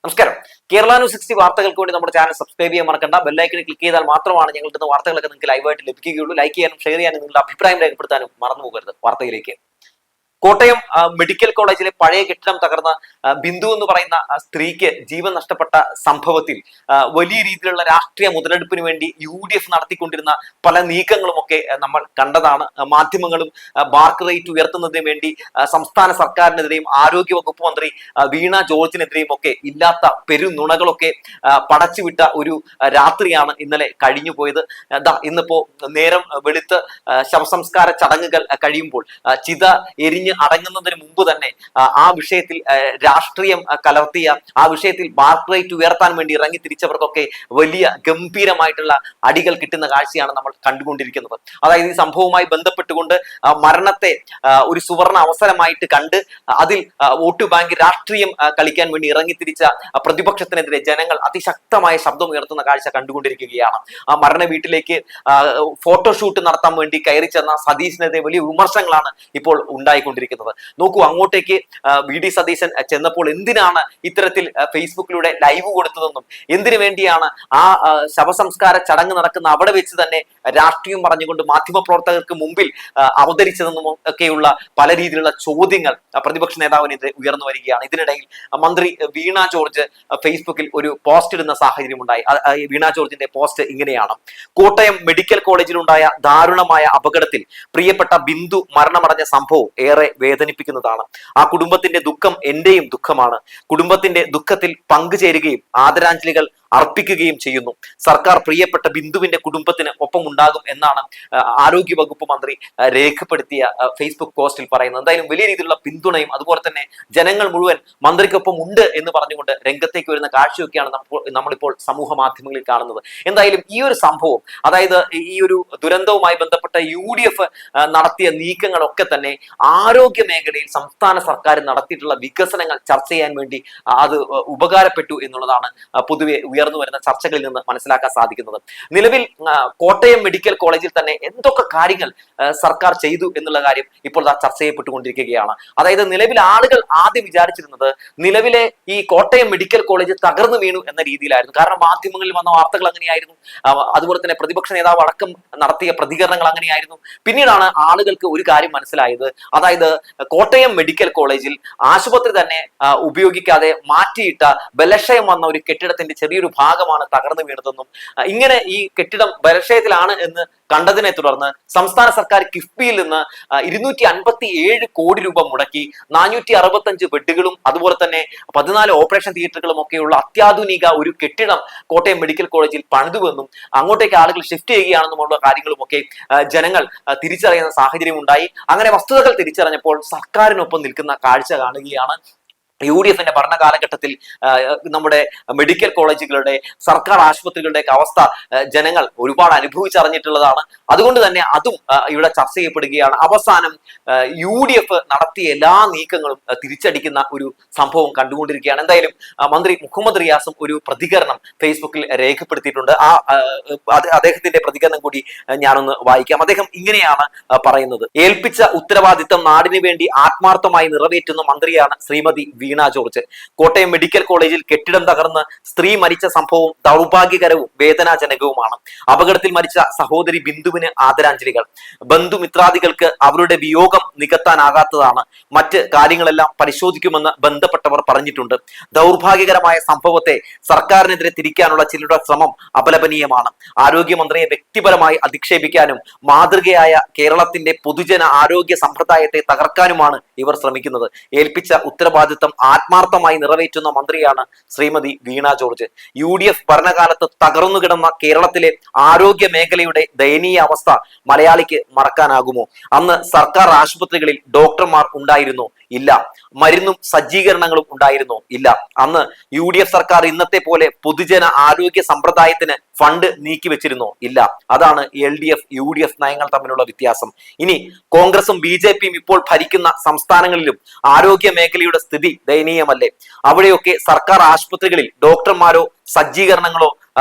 നമസ്കാരം. കേരള ന്യൂസ് 60 വാർത്തകൾക്ക് വേണ്ടി നമ്മുടെ ചാനൽ സബ്സ്ക്രൈബ് ചെയ്യാൻ മറക്കണ്ട. ബെല്ലൈക്കണിൽ ക്ലിക്ക് ചെയ്താൽ മാത്രമാണ് ഞങ്ങളുടെ വാർത്തകളൊക്കെ നിങ്ങൾക്ക് ലൈവായിട്ട് ലഭിക്കുകയുള്ളൂ. ലൈക്ക് ചെയ്യാനും ഷെയർ ചെയ്യാനും നിങ്ങളുടെ അഭിപ്രായം രേഖപ്പെടുത്താനും മറന്നു പോകരുത്. വാർത്തയിലേക്ക്. കോട്ടയം മെഡിക്കൽ കോളേജിലെ പഴയ കെട്ടിടം തകർന്ന ബിന്ദു എന്ന് പറയുന്ന സ്ത്രീക്ക് ജീവൻ നഷ്ടപ്പെട്ട സംഭവത്തിൽ വലിയ രീതിയിലുള്ള രാഷ്ട്രീയ മുതലെടുപ്പിന് വേണ്ടി UDF നടത്തിക്കൊണ്ടിരുന്ന പല നീക്കങ്ങളുമൊക്കെ നമ്മൾ കണ്ടതാണ്. മാധ്യമങ്ങളും മാർക്ക് റേറ്റ് ഉയർത്തുന്നതിന് വേണ്ടി സംസ്ഥാന സർക്കാരിനെതിരെയും ആരോഗ്യ വകുപ്പ് മന്ത്രി വീണ ജോർജിനെതിരെയും ഒക്കെ ഇല്ലാത്ത പെരുനുണകളൊക്കെ പടച്ചുവിട്ട ഒരു രാത്രിയാണ് ഇന്നലെ കഴിഞ്ഞു പോയത്. ഇന്നിപ്പോ നേരം വെളുത്ത് ശവസംസ്കാര ചടങ്ങുകൾ കഴിയുമ്പോൾ ചിത എരിഞ്ഞ് അടങ്ങുന്നതിന് മുമ്പ് തന്നെ ആ വിഷയത്തിൽ രാഷ്ട്രീയം കലർത്തിയ, ആ വിഷയത്തിൽ മാർക്ക് റേറ്റ് ഉയർത്താൻ വേണ്ടി ഇറങ്ങി തിരിച്ചവർക്കൊക്കെ വലിയ ഗംഭീരമായിട്ടുള്ള അടികൾ കിട്ടുന്ന കാഴ്ചയാണ് നമ്മൾ കണ്ടുകൊണ്ടിരിക്കുന്നത്. അതായത് ഈ സംഭവവുമായി ബന്ധപ്പെട്ടുകൊണ്ട് മരണത്തെ ഒരു സുവർണ അവസരമായിട്ട് കണ്ട് അതിൽ വോട്ട് ബാങ്ക് രാഷ്ട്രീയം കളിക്കാൻ വേണ്ടി ഇറങ്ങി തിരിച്ച പ്രതിപക്ഷത്തിനെതിരെ ജനങ്ങൾ അതിശക്തമായ ശബ്ദം ഉയർത്തുന്ന കാഴ്ച കണ്ടുകൊണ്ടിരിക്കുകയാണ്. ആ മരണ വീട്ടിലേക്ക് ഫോട്ടോഷൂട്ട് നടത്താൻ വേണ്ടി കയറി ചെന്ന സതീശിനെതിരെ വലിയ വിമർശനങ്ങളാണ് ഇപ്പോൾ ഉണ്ടായിക്കൊണ്ടിരിക്കുന്നത്. നോക്കൂ, അങ്ങോട്ടേക്ക് VD സതീശൻ ചെന്നപ്പോൾ എന്തിനാണ് ഇത്തരത്തിൽ ഫേസ്ബുക്കിലൂടെ ലൈവ് കൊടുത്തതെന്നും എന്തിനു വേണ്ടിയാണ് ആ ശവസംസ്കാര ചടങ്ങ് നടക്കുന്ന അവിടെ വെച്ച് തന്നെ രാഷ്ട്രീയം പറഞ്ഞുകൊണ്ട് മാധ്യമപ്രവർത്തകർക്ക് മുമ്പിൽ അവതരിച്ചതെന്നും ഒക്കെയുള്ള പല രീതിയിലുള്ള ചോദ്യങ്ങൾ പ്രതിപക്ഷ നേതാവിനെതിരെ ഉയർന്നു വരികയാണ്. ഇതിനിടയിൽ മന്ത്രി വീണ ജോർജ് ഫേസ്ബുക്കിൽ ഒരു പോസ്റ്റ് ഇടുന്ന സാഹചര്യം ഉണ്ടായി. വീണ ജോർജിന്റെ പോസ്റ്റ് ഇങ്ങനെയാണ്: കോട്ടയം മെഡിക്കൽ കോളേജിലുണ്ടായ ദാരുണമായ അപകടത്തിൽ പ്രിയപ്പെട്ട ബിന്ദു മരണമടഞ്ഞ സംഭവം ഏറെ വേദനിപ്പിക്കുന്നതാണ്. ആ കുടുംബത്തിന്റെ ദുഃഖം എന്റെയും ദുഃഖമാണ്. കുടുംബത്തിന്റെ ദുഃഖത്തിൽ പങ്കുചേരുകയും ആദരാഞ്ജലികൾ അർപ്പിക്കുകയും ചെയ്യുന്നു. സർക്കാർ പ്രിയപ്പെട്ട ബിന്ദുവിന്റെ കുടുംബത്തിന് ഒപ്പം ഉണ്ടാകും എന്നാണ് ആരോഗ്യ വകുപ്പ് മന്ത്രി രേഖപ്പെടുത്തിയ ഫേസ്ബുക്ക് പോസ്റ്റിൽ പറയുന്നത്. എന്തായാലും വലിയ രീതിയിലുള്ള പിന്തുണയും അതുപോലെ തന്നെ ജനങ്ങൾ മുഴുവൻ മന്ത്രിക്കൊപ്പം ഉണ്ട് എന്ന് പറഞ്ഞുകൊണ്ട് രംഗത്തേക്ക് വരുന്ന കാഴ്ചയൊക്കെയാണ് നമ്മളിപ്പോൾ സമൂഹ മാധ്യമങ്ങളിൽ കാണുന്നത്. എന്തായാലും ഈ ഒരു സംഭവം, അതായത് ഈ ഒരു ദുരന്തവുമായി ബന്ധപ്പെട്ട UDF നടത്തിയ നീക്കങ്ങളൊക്കെ തന്നെ ആരോഗ്യ മേഖലയിൽ സംസ്ഥാന സർക്കാർ നടത്തിയിട്ടുള്ള വികസനങ്ങൾ ചർച്ച ചെയ്യാൻ വേണ്ടി അത് ഉപകാരപ്പെട്ടു എന്നുള്ളതാണ് പൊതുവെ ഉയർന്നു വരുന്ന ചർച്ചകളിൽ നിന്ന് മനസ്സിലാക്കാൻ സാധിക്കുന്നത്. നിലവിൽ കോട്ടയം മെഡിക്കൽ കോളേജിൽ തന്നെ എന്തൊക്കെ കാര്യങ്ങൾ സർക്കാർ ചെയ്തു എന്നുള്ള കാര്യം ഇപ്പോൾ ചർച്ച ചെയ്യപ്പെട്ടുകൊണ്ടിരിക്കുകയാണ്. അതായത് നിലവിൽ ആളുകൾ ആദ്യം വിചാരിച്ചിരുന്നത് നിലവിലെ ഈ കോട്ടയം മെഡിക്കൽ കോളേജ് തകർന്നു വീണു എന്ന രീതിയിലായിരുന്നു. കാരണം മാധ്യമങ്ങളിൽ വന്ന വാർത്തകൾ അങ്ങനെയായിരുന്നു. അതുപോലെ തന്നെ പ്രതിപക്ഷ നേതാവ് അടക്കം നടത്തിയ പ്രതികരണങ്ങൾ അങ്ങനെയായിരുന്നു. പിന്നീടാണ് ആളുകൾക്ക് ഒരു കാര്യം മനസ്സിലായത്. അതായത് കോട്ടയം മെഡിക്കൽ കോളേജിൽ ആശുപത്രി തന്നെ ഉപയോഗിക്കാതെ മാറ്റിയിട്ട ബലക്ഷയം വന്ന ഒരു കെട്ടിടത്തിന്റെ ചെറിയൊരു ഭാഗമാണ് തകർന്നു വീണതെന്നും ഇങ്ങനെ ഈ കെട്ടിടം ബലക്ഷയത്തിലാണ് എന്ന് കണ്ടതിനെ തുടർന്ന് സംസ്ഥാന സർക്കാർ കിഫ്ബിയിൽ നിന്ന് 257 കോടി രൂപ മുടക്കി 465 ബെഡുകളും അതുപോലെ തന്നെ 14 ഓപ്പറേഷൻ തിയേറ്ററുകളും ഒക്കെയുള്ള അത്യാധുനിക ഒരു കെട്ടിടം കോട്ടയം മെഡിക്കൽ കോളേജിൽ പണിതുവെന്നും അങ്ങോട്ടേക്ക് ആളുകൾ ഷിഫ്റ്റ് ചെയ്യുകയാണെന്നുമുള്ള കാര്യങ്ങളും ഒക്കെ ജനങ്ങൾ തിരിച്ചറിയുന്ന സാഹചര്യം ഉണ്ടായി. അങ്ങനെ വസ്തുതകൾ തിരിച്ചറിഞ്ഞപ്പോൾ സർക്കാരിനൊപ്പം നിൽക്കുന്ന കാഴ്ച കാണുകയാണ്. UDFന്റെ ഭരണകാലഘട്ടത്തിൽ നമ്മുടെ മെഡിക്കൽ കോളേജുകളുടെ, സർക്കാർ ആശുപത്രികളുടെ അവസ്ഥ ജനങ്ങൾ ഒരുപാട് അനുഭവിച്ചറിഞ്ഞിട്ടുള്ളതാണ്. അതുകൊണ്ട് തന്നെ അതും ഇവിടെ ചർച്ച ചെയ്യപ്പെടുകയാണ്. അവസാനം UDF നടത്തിയ എല്ലാ നീക്കങ്ങളും തിരിച്ചടിക്കുന്ന ഒരു സംഭവം കണ്ടുകൊണ്ടിരിക്കുകയാണ്. എന്തായാലും മന്ത്രി മുഹമ്മദ് റിയാസും ഒരു പ്രതികരണം ഫേസ്ബുക്കിൽ രേഖപ്പെടുത്തിയിട്ടുണ്ട്. അദ്ദേഹത്തിന്റെ പ്രതികരണം കൂടി ഞാനൊന്ന് വായിക്കാം. അദ്ദേഹം ഇങ്ങനെയാണ് പറയുന്നത്: ഏൽപ്പിച്ച ഉത്തരവാദിത്തം നാടിനു വേണ്ടി ആത്മാർത്ഥമായി നിറവേറ്റുന്ന മന്ത്രിയാണ് ശ്രീമതി വീണ ജോർജ്. കോട്ടയം മെഡിക്കൽ കോളേജിൽ കെട്ടിടം തകർന്ന് സ്ത്രീ മരിച്ച സംഭവം ദൗർഭാഗ്യകരവും വേദനാജനകവുമാണ്. അപകടത്തിൽ മരിച്ച സഹോദരി ബിന്ദുവിന് ആദരാഞ്ജലികൾ. ബന്ധുമിത്രാദികൾക്ക് അവരുടെ വിയോഗം നികത്താനാകാത്തതാണ്. മറ്റ് കാര്യങ്ങളെല്ലാം പരിശോധിക്കുമെന്ന് ബന്ധപ്പെട്ടവർ പറഞ്ഞിട്ടുണ്ട്. ദൗർഭാഗ്യകരമായ സംഭവത്തെ സർക്കാരിനെതിരെ തിരിക്കാനുള്ള ചിലരുടെ ശ്രമം അപലപനീയമാണ്. ആരോഗ്യമന്ത്രിയെ വ്യക്തിപരമായി അധിക്ഷേപിക്കാനും മാതൃകയായ കേരളത്തിന്റെ പൊതുജന ആരോഗ്യ സമ്പ്രദായത്തെ തകർക്കാനുമാണ് ഇവർ ശ്രമിക്കുന്നത്. ഏൽപ്പിച്ച ഉത്തരവാദിത്തം ആത്മാർത്ഥമായി നിറവേറ്റുന്ന മന്ത്രിയാണ് ശ്രീമതി വീണ ജോർജ്. UDF ഭരണകാലത്ത് തകർന്നു കിടന്ന കേരളത്തിലെ ആരോഗ്യ മേഖലയുടെ ദയനീയ അവസ്ഥ മലയാളിക്ക് മറക്കാനാകുമോ? അന്ന് സർക്കാർ ആശുപത്രികളിൽ ഡോക്ടർമാർ ഉണ്ടായിരുന്നോ? ഇല്ല. മരുന്നും സജ്ജീകരണങ്ങളും ഉണ്ടായിരുന്നോ? ഇല്ല. അന്ന് UDF സർക്കാർ ഇന്നത്തെ പോലെ പൊതുജന ആരോഗ്യ സമ്പ്രദായത്തിന് ഫണ്ട് നീക്കിവെച്ചിരുന്നോ? ഇല്ല. അതാണ് LDF UDF നയങ്ങൾ തമ്മിലുള്ള വ്യത്യാസം. ഇനി കോൺഗ്രസും BJPയും ഇപ്പോൾ ഭരിക്കുന്ന സംസ്ഥാനങ്ങളിലും ആരോഗ്യ മേഖലയുടെ സ്ഥിതി ദയനീയമല്ലേ? അവിടെയൊക്കെ സർക്കാർ ആശുപത്രികളിൽ ഡോക്ടർമാരോ സജ്ജീകരണങ്ങളോ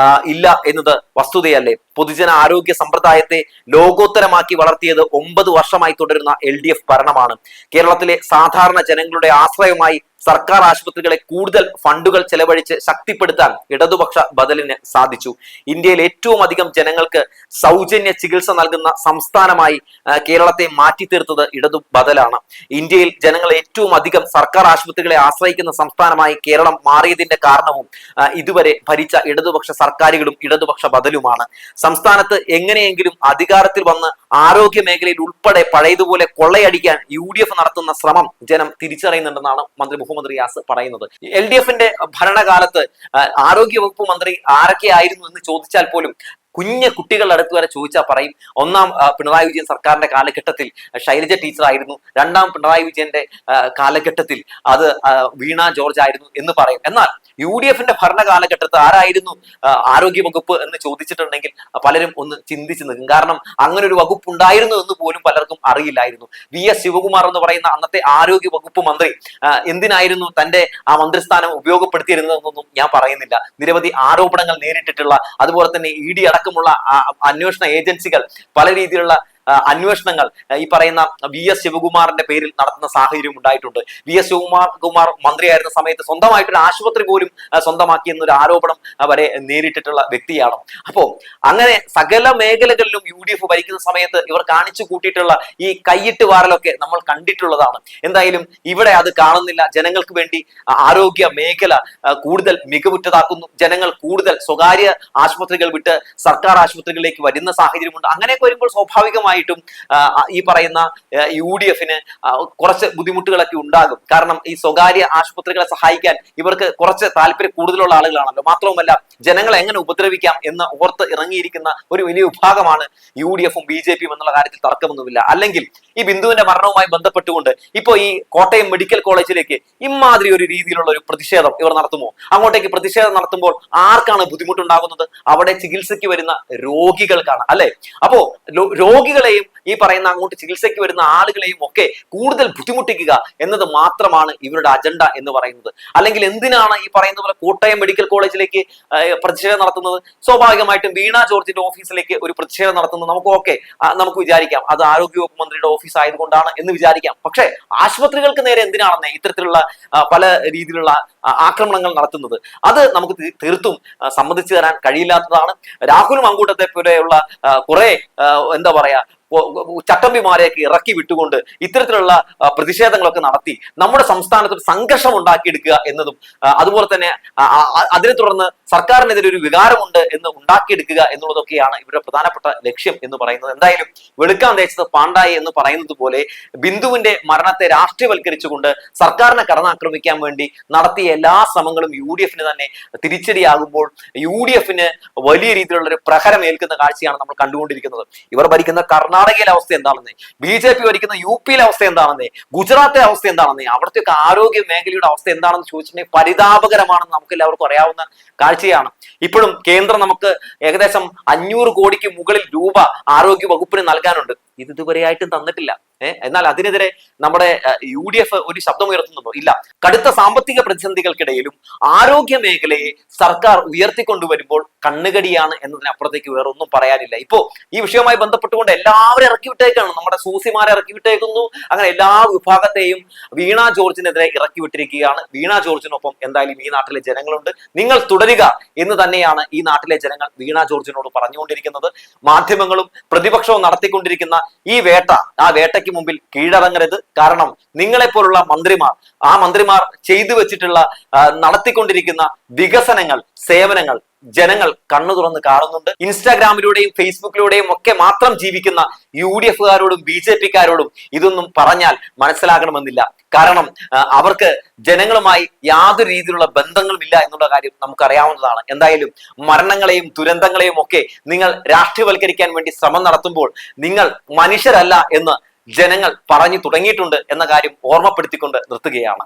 ഇല്ല എന്നത് വസ്തുതയല്ലേ? പൊതുജന ആരോഗ്യ സമ്പ്രദായത്തെ ലോകോത്തരമാക്കി വളർത്തിയത് 9 വർഷമായി തുടരുന്ന LDF ഭരണമാണ്. കേരളത്തിലെ സാധാരണ ജനങ്ങളുടെ ആശ്രയമായി സർക്കാർ ആശുപത്രികളെ കൂടുതൽ ഫണ്ടുകൾ ചെലവഴിച്ച് ശക്തിപ്പെടുത്താൻ ഇടതുപക്ഷ ബദലിന് സാധിച്ചു. ഇന്ത്യയിൽ ഏറ്റവും അധികം ജനങ്ങൾക്ക് സൗജന്യ ചികിത്സ നൽകുന്ന സംസ്ഥാനമായി കേരളത്തെ മാറ്റിത്തീർത്തത് ഇടതു ബദലാണ്. ഇന്ത്യയിൽ ജനങ്ങൾ ഏറ്റവും അധികം സർക്കാർ ആശുപത്രികളെ ആശ്രയിക്കുന്ന സംസ്ഥാനമായി കേരളം മാറിയതിന്റെ കാരണവും ഇതുവരെ ഭരിച്ച ഇടതുപക്ഷ സർക്കാരുകളും ഇടതുപക്ഷ ബദലുമാണ്. സംസ്ഥാനത്ത് എങ്ങനെയെങ്കിലും അധികാരത്തിൽ വന്ന് ആരോഗ്യ മേഖലയിൽ ഉൾപ്പെടെ പഴയതുപോലെ കൊള്ളയടിക്കാൻ UDF നടത്തുന്ന ശ്രമം ജനം തിരിച്ചറിയുന്നുണ്ടെന്നാണ് മന്ത്രി മുഹമ്മദ് റിയാസ് പറയുന്നത്. LDFന്റെ ഭരണകാലത്ത് ആരോഗ്യവകുപ്പ് മന്ത്രി ആരൊക്കെയായിരുന്നു എന്ന് ചോദിച്ചാൽ പോലും കുഞ്ഞു കുട്ടികളുടെ അടുത്ത് വരെ ചോദിച്ചാൽ പറയും ഒന്നാം പിണറായി വിജയൻ സർക്കാരിന്റെ കാലഘട്ടത്തിൽ ശൈലജ ടീച്ചർ ആയിരുന്നു, രണ്ടാം പിണറായി വിജയന്റെ കാലഘട്ടത്തിൽ അത് വീണ ജോർജ് ആയിരുന്നു എന്ന് പറയും. എന്നാൽ UDFന്റെ ഭരണകാലഘട്ടത്തിൽ ആരായിരുന്നു ആരോഗ്യ വകുപ്പ് എന്ന് ചോദിച്ചിട്ടുണ്ടെങ്കിൽ പലരും ഒന്ന് ചിന്തിച്ചു നിൽക്കും. കാരണം അങ്ങനെ ഒരു വകുപ്പ് ഉണ്ടായിരുന്നു എന്ന് പോലും പലർക്കും അറിയില്ലായിരുന്നു. VS ശിവകുമാർ എന്ന് പറയുന്ന അന്നത്തെ ആരോഗ്യ വകുപ്പ് മന്ത്രി എന്തിനായിരുന്നു തന്റെ ആ മന്ത്രിസ്ഥാനം ഉപയോഗപ്പെടുത്തിയിരുന്നതെന്നൊന്നും ഞാൻ പറയുന്നില്ല. നിരവധി ആരോപണങ്ങൾ നേരിട്ടിട്ടുള്ള, അതുപോലെ തന്നെ ED അടക്കമുള്ള അന്വേഷണ ഏജൻസികൾ പല രീതിയിലുള്ള അന്വേഷണങ്ങൾ ഈ പറയുന്ന VS ശിവകുമാറിന്റെ പേരിൽ നടത്തുന്ന സാഹചര്യം ഉണ്ടായിട്ടുണ്ട്. VS ശിവകുമാർ മന്ത്രിയായിരുന്ന സമയത്ത് സ്വന്തമായിട്ടൊരു ആശുപത്രി പോലും സ്വന്തമാക്കി എന്നൊരു ആരോപണം വരെ നേരിട്ടിട്ടുള്ള വ്യക്തിയാണ്. അപ്പോ അങ്ങനെ സകല മേഖലകളിലും UDF ഭരിക്കുന്ന സമയത്ത് ഇവർ കാണിച്ചു കൂട്ടിയിട്ടുള്ള ഈ കൈയിട്ട് വാറലൊക്കെ നമ്മൾ കണ്ടിട്ടുള്ളതാണ്. എന്തായാലും ഇവിടെ അത് കാണുന്നില്ല. ജനങ്ങൾക്ക് വേണ്ടി ആരോഗ്യ മേഖല കൂടുതൽ മികവുറ്റതാക്കുന്നു. ജനങ്ങൾ കൂടുതൽ സ്വകാര്യ ആശുപത്രികൾ വിട്ട് സർക്കാർ ആശുപത്രികളിലേക്ക് വരുന്ന സാഹചര്യമുണ്ട്. അങ്ങനെയൊക്കെ വരുമ്പോൾ സ്വാഭാവികമായി ഈ പറയുന്ന UDFന് കുറച്ച് ബുദ്ധിമുട്ടുകളൊക്കെ ഉണ്ടാകും. കാരണം ഈ സ്വകാര്യ ആശുപത്രികളെ സഹായിക്കാൻ ഇവർക്ക് കുറച്ച് താല്പര്യം കൂടുതലുള്ള ആളുകളാണല്ലോ. മാത്രവുമല്ല ജനങ്ങളെ എങ്ങനെ ഉപദ്രവിക്കാം എന്ന് ഓർത്ത് ഇറങ്ങിയിരിക്കുന്ന ഒരു വലിയ വിഭാഗമാണ് UDFും BJPയും എന്നുള്ള കാര്യത്തിൽ തർക്കമൊന്നുമില്ല. അല്ലെങ്കിൽ ഈ ബിന്ദുവിന്റെ മരണവുമായി ബന്ധപ്പെട്ടുകൊണ്ട് ഇപ്പോ ഈ കോട്ടയം മെഡിക്കൽ കോളേജിലേക്ക് ഇമാതിരി ഒരു രീതിയിലുള്ള ഒരു പ്രതിഷേധം ഇവർ നടത്തുമോ? അങ്ങോട്ടേക്ക് പ്രതിഷേധം നടത്തുമ്പോൾ ആർക്കാണ് ബുദ്ധിമുട്ടുണ്ടാകുന്നത്? അവിടെ ചികിത്സയ്ക്ക് വരുന്ന രോഗികൾക്കാണ്, അല്ലെ? അപ്പോ രോഗികളെയും ഈ പറയുന്ന അങ്ങോട്ട് ചികിത്സയ്ക്ക് വരുന്ന ആളുകളെയും ഒക്കെ കൂടുതൽ ബുദ്ധിമുട്ടിക്കുക എന്നത് മാത്രമാണ് ഇവരുടെ അജണ്ട എന്ന് പറയുന്നത്. അല്ലെങ്കിൽ എന്തിനാണ് ഈ പറയുന്ന പോലെ കോട്ടയം മെഡിക്കൽ കോളേജിലേക്ക് പ്രതിഷേധം നടത്തുന്നത്? സ്വാഭാവികമായിട്ടും വീണ ജോർജിന്റെ ഓഫീസിലേക്ക് ഒരു പ്രതിഷേധം നടത്തുന്നത് നമുക്ക് വിചാരിക്കാം അത് ആരോഗ്യവകുപ്പ് മന്ത്രിയുടെ ഓഫീസ് ആയതുകൊണ്ടാണ് എന്ന് വിചാരിക്കാം. പക്ഷേ ആശുപത്രികൾക്ക് നേരെ എന്തിനാണെന്ന് ഇത്തരത്തിലുള്ള പല രീതിയിലുള്ള ആക്രമണങ്ങൾ നടത്തുന്നത്? അത് നമുക്ക് തീർത്തും സമ്മതിച്ചു തരാൻ കഴിയില്ലാത്തതാണ്. രാഹുൽ മങ്കൂട്ടത്തെ പോലെയുള്ള കുറെ എന്താ പറയാ ചട്ടമ്പിമാരെയൊക്കെ ഇറക്കി വിട്ടുകൊണ്ട് ഇത്തരത്തിലുള്ള പ്രതിഷേധങ്ങളൊക്കെ നടത്തി നമ്മുടെ സംസ്ഥാനത്ത് സംഘർഷം ഉണ്ടാക്കിയെടുക്കുക എന്നതും അതുപോലെ തന്നെ അതിനെ തുടർന്ന് സർക്കാരിനെതിരെ ഒരു വികാരമുണ്ട് എന്ന് ഉണ്ടാക്കിയെടുക്കുക എന്നുള്ളതൊക്കെയാണ് ഇവരുടെ പ്രധാനപ്പെട്ട ലക്ഷ്യം എന്ന് പറയുന്നത്. എന്തായാലും വെളുക്കാൻ തേച്ചത് പാണ്ടായി എന്ന് പറയുന്നത് പോലെ ബിന്ദുവിന്റെ മരണത്തെ രാഷ്ട്രീയവൽക്കരിച്ചുകൊണ്ട് സർക്കാരിനെ കടന്നാക്രമിക്കാൻ വേണ്ടി നടത്തിയ എല്ലാ ശ്രമങ്ങളും UDFന് തന്നെ തിരിച്ചടിയാകുമ്പോൾ UDFന് വലിയ രീതിയിലുള്ള ഒരു പ്രഹരം ഏൽക്കുന്ന കാഴ്ചയാണ് നമ്മൾ കണ്ടുകൊണ്ടിരിക്കുന്നത്. ഇവർ ഭരിക്കുന്ന കർണാടകയിലെ അവസ്ഥ എന്താണെന്ന്, BJP ഭരിക്കുന്ന UPയിലെ അവസ്ഥ എന്താണെന്ന്, ഗുജറാത്തിലെ അവസ്ഥ എന്താണെന്ന്, അവിടുത്തെ ആരോഗ്യ മേഖലയുടെ അവസ്ഥ എന്താണെന്ന് ചോദിച്ചിട്ടുണ്ടെങ്കിൽ പരിതാപകരമാണെന്ന് നമുക്ക് എല്ലാവർക്കും അറിയാവുന്ന കാഴ്ചയാണ്. ഇപ്പോഴും കേന്ദ്രം നമുക്ക് ഏകദേശം 500 കോടിക്ക് മുകളിൽ രൂപ ആരോഗ്യ വകുപ്പിന് നൽകാനുണ്ട്. ഇത് ഇതുവരെയായിട്ടും തന്നിട്ടില്ല. എന്നാൽ അതിനെതിരെ നമ്മുടെ UDF ഒരു ശബ്ദമുയർത്തുന്നുണ്ടോ? ഇല്ല. കടുത്ത സാമ്പത്തിക പ്രതിസന്ധികൾക്കിടയിലും ആരോഗ്യ മേഖലയെ സർക്കാർ ഉയർത്തിക്കൊണ്ടുവരുമ്പോൾ കണ്ണുകടിയാണ് എന്നതിനപ്പുറത്തേക്ക് വേറെ ഒന്നും പറയാനില്ല. ഇപ്പോ ഈ വിഷയവുമായി ബന്ധപ്പെട്ടുകൊണ്ട് എല്ലാവരും ഇറക്കി വിട്ടേക്കാണ്. നമ്മുടെ സൂസിമാരെ ഇറക്കി വിട്ടേക്കുന്നു. അങ്ങനെ എല്ലാ വിഭാഗത്തെയും വീണ ജോർജിനെതിരെ ഇറക്കി വിട്ടിരിക്കുകയാണ്. വീണ ജോർജിനൊപ്പം എന്തായാലും ഈ നാട്ടിലെ ജനങ്ങളുണ്ട്. നിങ്ങൾ തുടരുക എന്ന് തന്നെയാണ് ഈ നാട്ടിലെ ജനങ്ങൾ വീണ ജോർജിനോട് പറഞ്ഞുകൊണ്ടിരിക്കുന്നത്. മാധ്യമങ്ങളും പ്രതിപക്ഷവും നടത്തിക്കൊണ്ടിരിക്കുന്ന ഈ വേട്ട, ആ വേട്ടയ്ക്ക് മുമ്പിൽ കീഴടങ്ങരുത്. കാരണം നിങ്ങളെപ്പോലുള്ള മന്ത്രിമാർ ചെയ്തു വെച്ചിട്ടുള്ള നടത്തിക്കൊണ്ടിരിക്കുന്ന വികസനങ്ങൾ, സേവനങ്ങൾ ജനങ്ങൾ കണ്ണു തുറന്ന് കാണുന്നുണ്ട്. ഇൻസ്റ്റാഗ്രാമിലൂടെയും ഫേസ്ബുക്കിലൂടെയും ഒക്കെ മാത്രം ജീവിക്കുന്ന UDFകാരോടും BJPക്കാരോടും ഇതൊന്നും പറഞ്ഞാൽ മനസ്സിലാകണമെന്നില്ല. കാരണം അവർക്ക് ജനങ്ങളുമായി യാതൊരു രീതിയിലുള്ള ബന്ധങ്ങളുമില്ല എന്നുള്ള കാര്യം നമുക്കറിയാവുന്നതാണ്. എന്തായാലും മരണങ്ങളെയും ദുരന്തങ്ങളെയും ഒക്കെ നിങ്ങൾ രാഷ്ട്രീയവൽക്കരിക്കാൻ വേണ്ടി ശ്രമം നടത്തുമ്പോൾ നിങ്ങൾ മനുഷ്യരല്ല എന്ന് ജനങ്ങൾ പറഞ്ഞു തുടങ്ങിയിട്ടുണ്ട് എന്ന കാര്യം ഓർമ്മപ്പെടുത്തിക്കൊണ്ട് നിർത്തുകയാണ്.